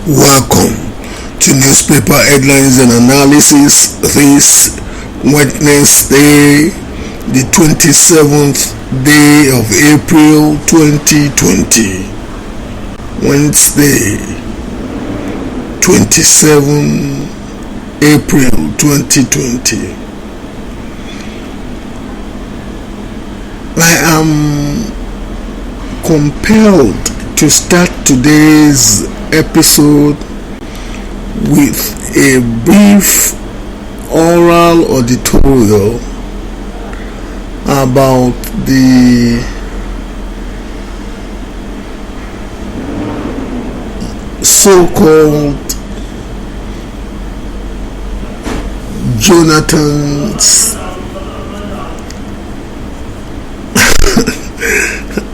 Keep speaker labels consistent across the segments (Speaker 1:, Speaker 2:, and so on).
Speaker 1: Welcome to Newspaper Headlines and Analysis this Wednesday, the 27th day of April 2020. Wednesday, 27 April 2020. I am compelled to start today's episode with a brief oral editorial about the so-called Jonathan's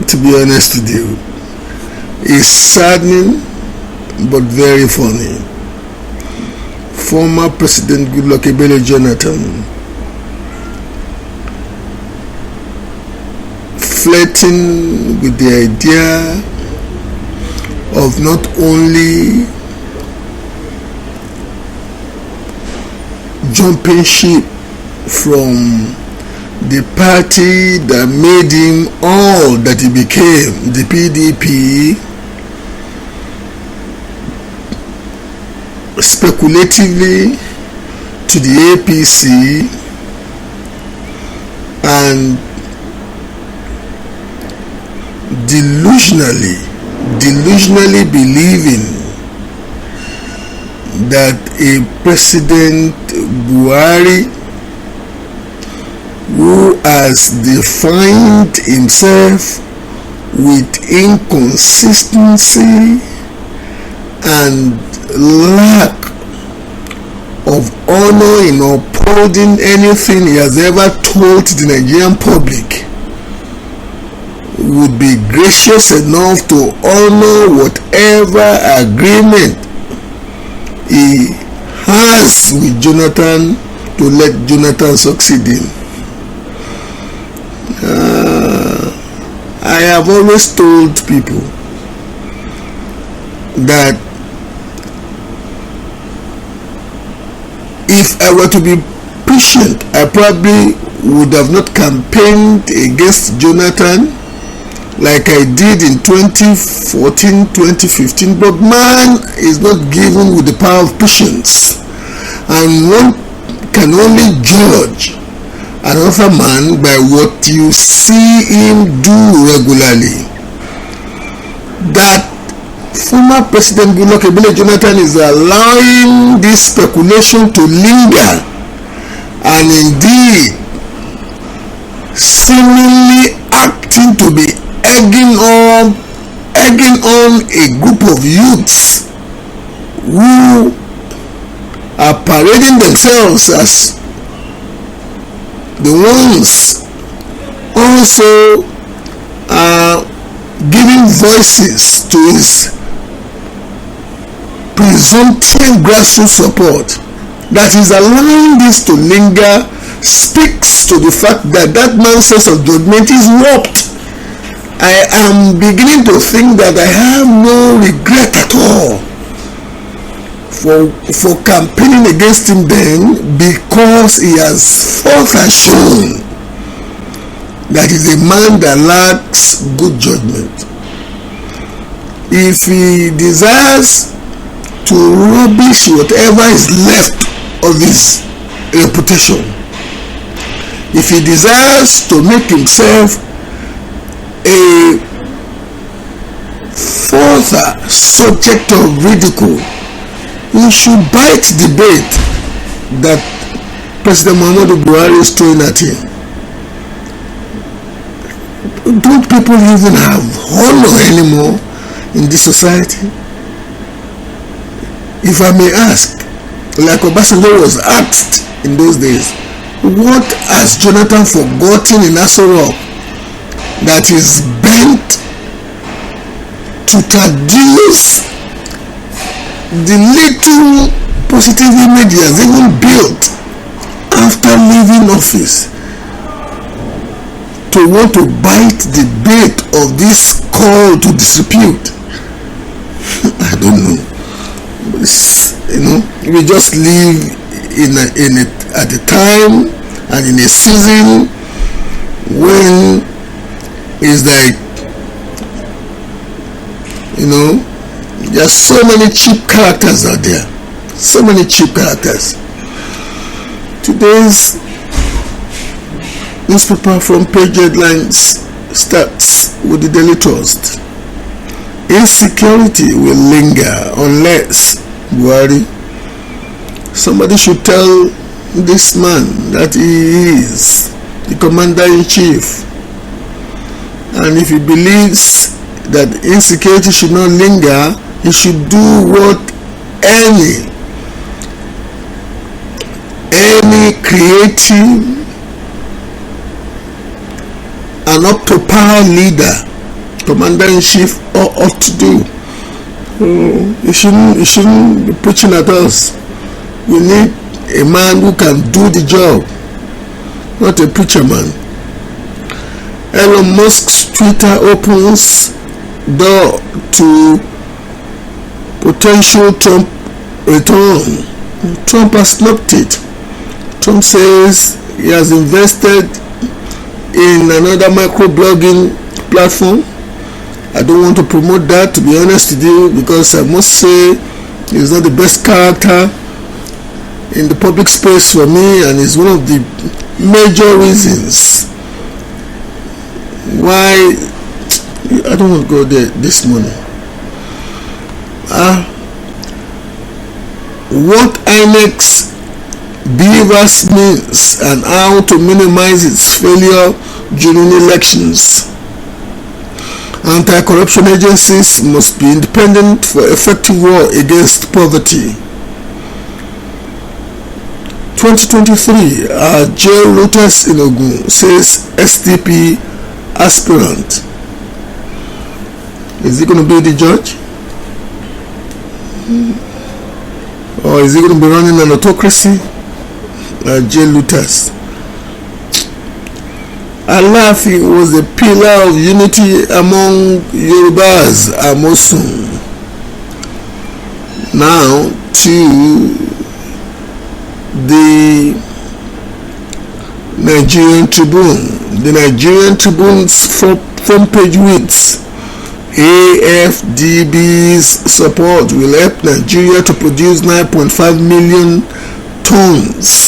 Speaker 1: to be honest with you, is saddening but very funny. Former President Goodluck Jonathan flirting with the idea of not only jumping ship from the party that made him all that he became, the PDP, speculatively to the APC, and delusionally believing that a President Buhari, who has defined himself with inconsistency and lack of honor in upholding anything he has ever told the Nigerian public, would be gracious enough to honor whatever agreement he has with Jonathan to let Jonathan succeed in. I have always told people that if I were to be patient, I probably would have not campaigned against Jonathan like I did in 2014, 2015. But man is not given with the power of patience, and one can only judge another man by what you see him do regularly. That former President Goodluck Jonathan is allowing this speculation to linger, and indeed seemingly acting to be egging on a group of youths who are parading themselves as the ones also giving voices to his presumptive grassroots support. That is allowing this to linger speaks to the fact that that man's sense of judgment is warped. I am beginning to think that I have no regret at all for campaigning against him then, because he has further shown that he's a man that lacks good judgment. If he desires to rubbish whatever is left of his reputation, if he desires to make himself a further subject of ridicule, he should bite the bait that President Muhammadu Buhari is throwing at him. Don't people even have honor anymore in this society? If I may ask, like Obasanjo was asked in those days, what has Jonathan forgotten in Aso Rock that is bent to traduce the little positive image he has even built after leaving office, to want to bite the bait of this call to disrepute? I don't know. we just live at a time and in a season when it's like, there's so many cheap characters out there. So many cheap characters. Today's newspaper front page headlines starts with the Daily Trust. Insecurity will linger unless Buhari. Somebody should tell this man that he is the commander-in-chief, and if he believes that insecurity should not linger, he should do what any creative and up to power leader, commander-in-chief, ought to do. You shouldn't be preaching at us. We need a man who can do the job, not a preacher man. Elon Musk's Twitter opens door to potential Trump return. Trump has snubbed it. Trump says he has invested in another microblogging platform. I don't want to promote that, to be honest with you, because I must say he's not the best character in the public space for me, and is one of the major reasons why I don't want to go there this morning. What INEC's beavers means and how to minimize its failure during elections. Anti-corruption agencies must be independent for effective war against poverty. 2023, jail looters in Ogun, says SDP aspirant. Is he going to be the judge? Or is he going to be running an autocracy? Jail looters. Alaafin was a pillar of unity among Yorubas, Amosun. Now to the Nigerian Tribune. The Nigerian Tribune's front page reads, AFDB's support will help Nigeria to produce 9.5 million tons.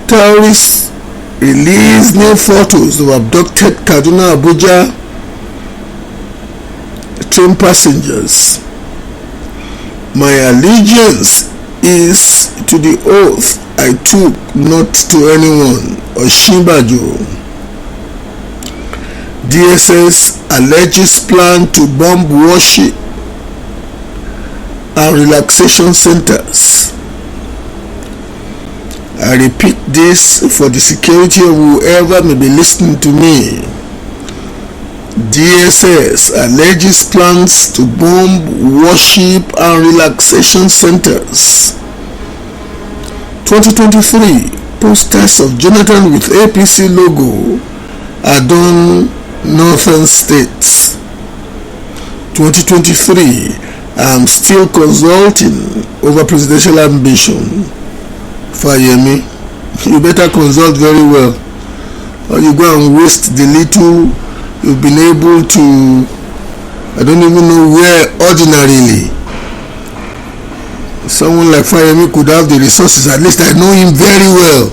Speaker 1: Terrorists release new photos of abducted Kaduna Abuja train passengers. My allegiance is to the oath I took not to anyone. Osinbajo. DSS alleges plan to bomb worship and relaxation centers. I repeat this for the security of whoever may be listening to me. DSS alleges plans to bomb worship and relaxation centers. 2023, posters of Jonathan with APC logo adorn northern states. 2023, I'm still consulting over presidential ambition. Fayemi, you better consult very well, or you go and waste the little you've been able to, I don't even know where ordinarily. Someone like Fayemi could have the resources. At least I know him very well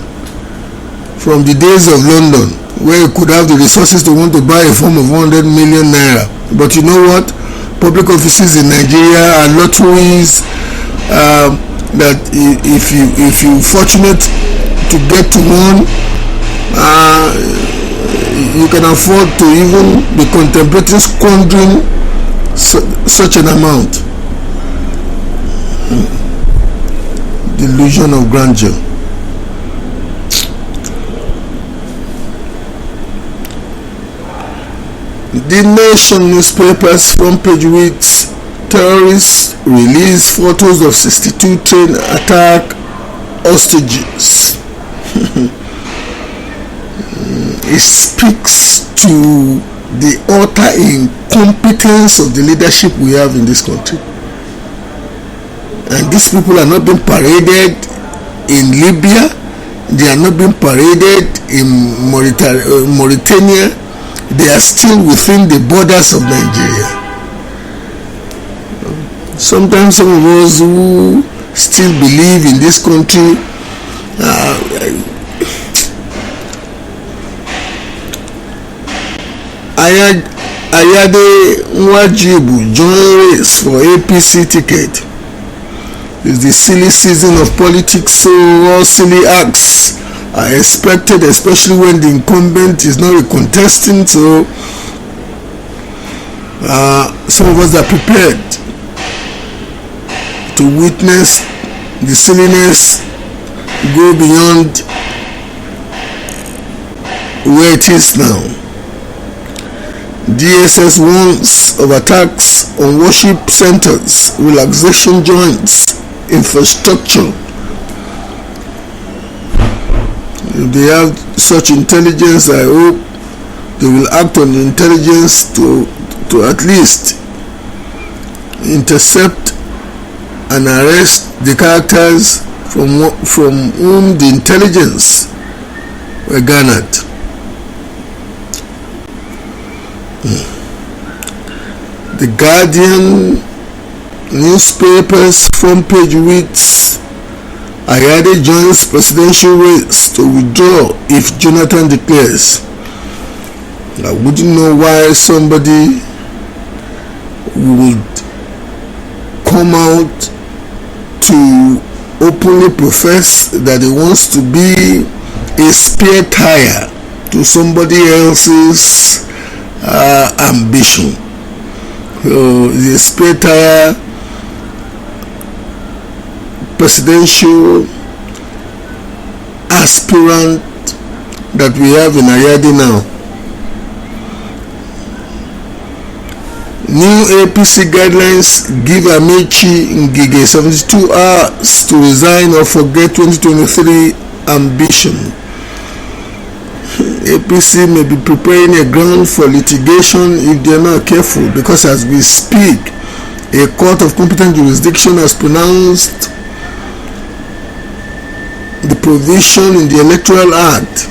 Speaker 1: from the days of London, where he could have the resources to want to buy a form of 100 million naira. But you know what? Public offices in Nigeria are lotteries that if you fortunate to get to one, you can afford to even be contemplating squandering such an amount. Delusion of grandeur. The Nation newspaper's front page reads, terrorists release photos of 62 train attack hostages. It speaks to the utter incompetence of the leadership we have in this country. And these people are not being paraded in Libya. They are not being paraded in Mauritania. They are still within the borders of Nigeria. Sometimes some of us who still believe in this country Ayade Nwajibu join race for APC ticket. It's the silly season of politics, so all silly acts are expected, especially when the incumbent is not a contestant. So some of us are prepared to witness the silliness go beyond where it is now. DSS warns of attacks on worship centers, relaxation joints, infrastructure. If they have such intelligence, I hope they will act on the intelligence to at least intercept and arrest the characters from whom the intelligence were garnered. The Guardian newspaper's front page reads, Ayade joins presidential race to withdraw if Jonathan declares. I wouldn't know why somebody would come out to openly profess that he wants to be a spare tire to somebody else's ambition. The spare tire presidential aspirant that we have in Ayade now. New APC guidelines give Amechi Ngige 72 hours to resign or forget 2023 ambition. APC may be preparing a ground for litigation if they are not careful, because as we speak, a court of competent jurisdiction has pronounced the provision in the Electoral Act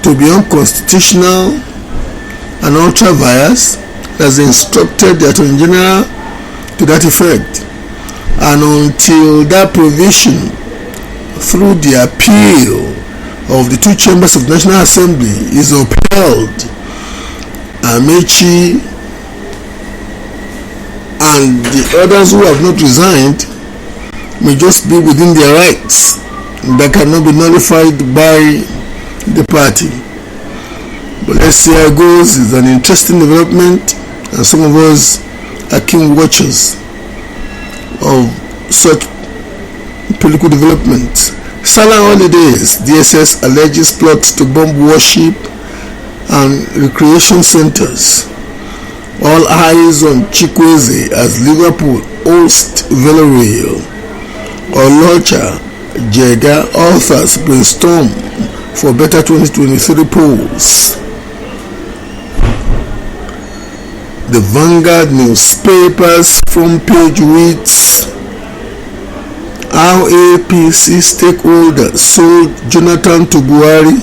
Speaker 1: to be unconstitutional and ultra-vires, has instructed the Attorney General to that effect. And until that provision, through the appeal of the two chambers of the National Assembly, is upheld, Amechi and the others who have not resigned may just be within their rights that cannot be nullified by the party. But let's see how it goes. It's an interesting development, and some of us are keen watchers of such political developments. Salah holidays, DSS alleges plots to bomb worship and recreation centers. All eyes on Chikwueze as Liverpool host Villarreal. Olocha, Jega, authors brainstorm for better 2023 polls. The Vanguard newspaper's front page reads, how APC stakeholders sold Jonathan to Buhari.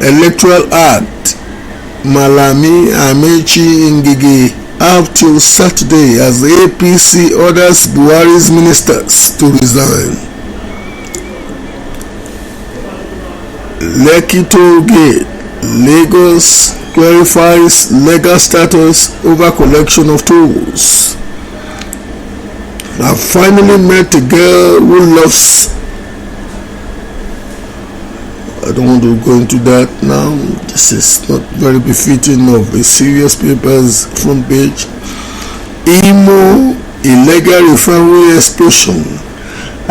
Speaker 1: Electoral Act, Malami, Amechi, Ngige have till Saturday as the APC orders Buhari's ministers to resign. Lekki Toll Gate, Lagos clarifies legal status over collection of tolls. I finally met a girl who loves. I don't want to go into that now. This is not very befitting of a serious paper's front page. Imo, illegal refinery explosion.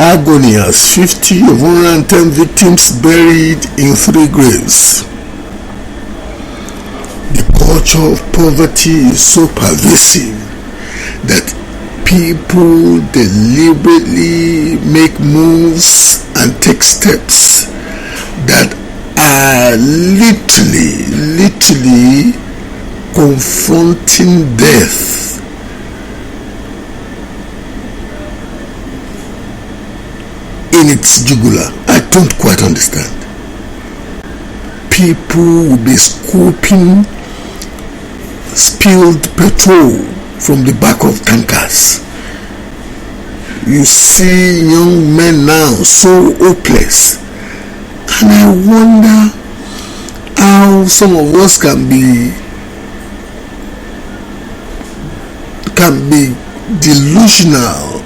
Speaker 1: Agony as 50 of 110 victims buried in 3 graves. The culture of poverty is so pervasive that people deliberately make moves and take steps that are literally confronting death. In its jugular. I don't quite understand. People will be scooping spilled petrol from the back of tankers. You see young men now so hopeless, and I wonder how some of us can be delusional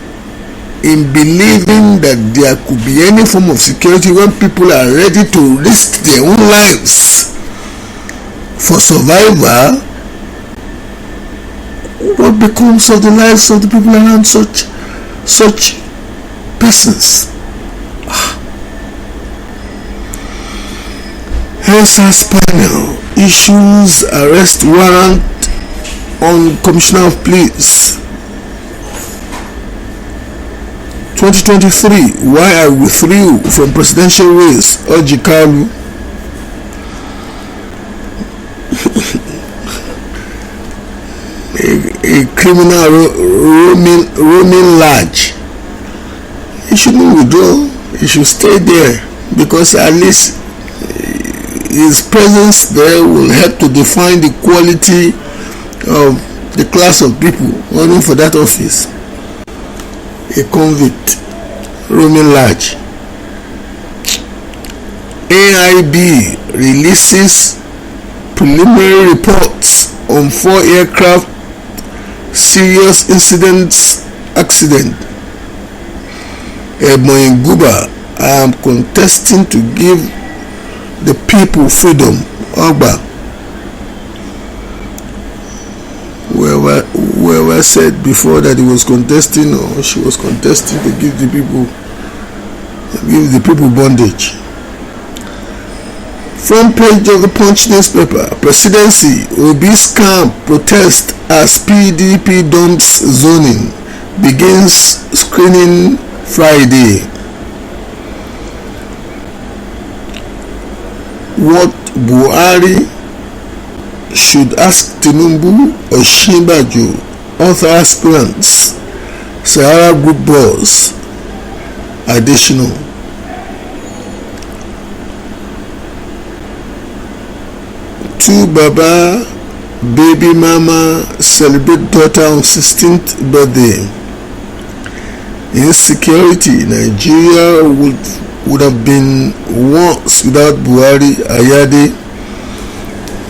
Speaker 1: in believing that there could be any form of security when people are ready to risk their own lives for survival. What becomes of the lives of the people around such persons? Hensas panel issues arrest warrant on Commissioner of Police. 2023, why I withdrew from presidential race, Ojikalu. a criminal roaming large. He shouldn't withdraw. He should stay there, because at least his presence there will help to define the quality of the class of people running for that office. A convict roaming large. AIB releases preliminary reports on 4 aircraft serious accident. Ebonyi Guba, I am contesting to give the people freedom. Ogba, whoever said before that he was contesting or she was contesting to give the people bondage. Front page of the Punch newspaper. Presidency, Obi's camp protest as PDP dumps zoning. Begins screening Friday. What Buhari should ask Tinubu or Shimbajo, author aspirants, Sahara Group boss, additional. Two Baba baby mama celebrate daughter on 16th birthday. Insecurity, Nigeria would have been worse without Buhari. Ayade.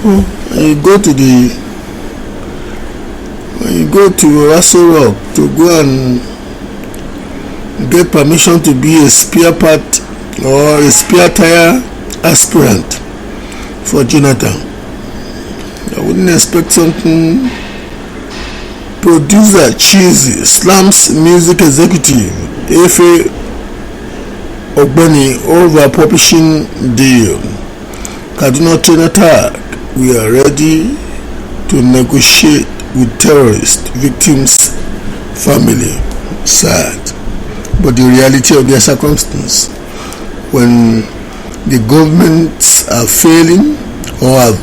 Speaker 1: When you go to Aso Rock to go and get permission to be a spare part or a spare tire aspirant for Jonathan, I wouldn't expect something. Producer Cheesy slams music executive Efe Ogbeni over publishing deal. Kaduna train attack. We are ready to negotiate with terrorist victims' family. Sad, but the reality of their circumstance, when the governments are failing or have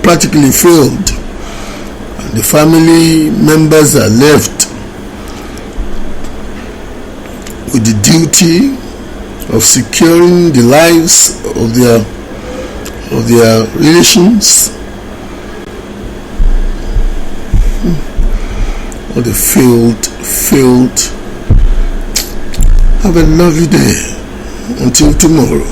Speaker 1: practically failed, and the family members are left with the duty of securing the lives of their relations, or the failed. Have a lovely day. Until tomorrow.